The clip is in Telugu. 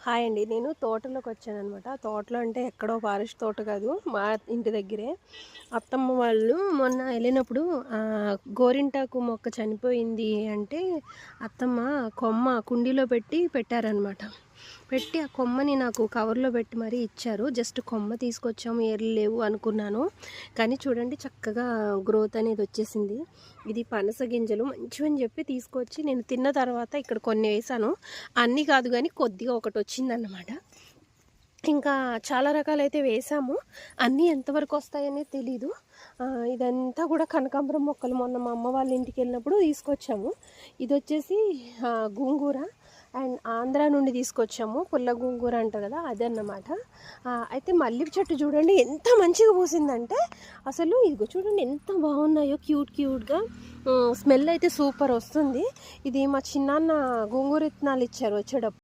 హాయ్ అండి. నేను తోటలోకి వచ్చాననమాట. తోటలో అంటే ఎక్కడో ఫారెస్ట్ తోట కాదు, మా ఇంటి దగ్గరే. అత్తమ్మ వాళ్ళు మొన్న వెళ్ళినప్పుడు గోరింటాకు మొక్క చనిపోయింది అంటే అత్తమ్మ కొమ్మ కుండీలో పెట్టారనమాట. పెట్టి ఆ కొమ్మని నాకు కవర్లో పెట్టి మరీ ఇచ్చారు. జస్ట్ కొమ్మ తీసుకొచ్చాము, ఏర్లు లేవు అనుకున్నాను. కానీ చూడండి చక్కగా గ్రోత్ అనేది వచ్చేసింది. ఇది పనస గింజలు మంచివని చెప్పి తీసుకొచ్చి నేను తిన్న తర్వాత ఇక్కడ కొన్ని వేసాను. అన్నీ కాదు కానీ కొద్దిగా ఒకటి వచ్చిందన్నమాట. ఇంకా చాలా రకాలైతే వేసాము. అన్నీ ఎంతవరకు వస్తాయనే తెలీదు. ఇదంతా కూడా కనకాంబరం మొక్కలు మొన్న మా అమ్మ వాళ్ళ ఇంటికి వెళ్ళినప్పుడు తీసుకొచ్చాము. ఇది వచ్చేసి గోంగూర అండ్ ఆంధ్ర నుండి తీసుకొచ్చాము. పుల్ల గోంగూర అంటారు కదా, అదన్నమాట. అయితే మల్లిప చెట్టు చూడండి ఎంత మంచిగా పూసిందంటే అసలు ఇదిగో చూడండి ఎంత బాగున్నాయో, క్యూట్గా. స్మెల్ అయితే సూపర్ వస్తుంది. ఇది మా చిన్నాన్న గోంగూర విత్తనాలు ఇచ్చారు వచ్చేటప్పుడు.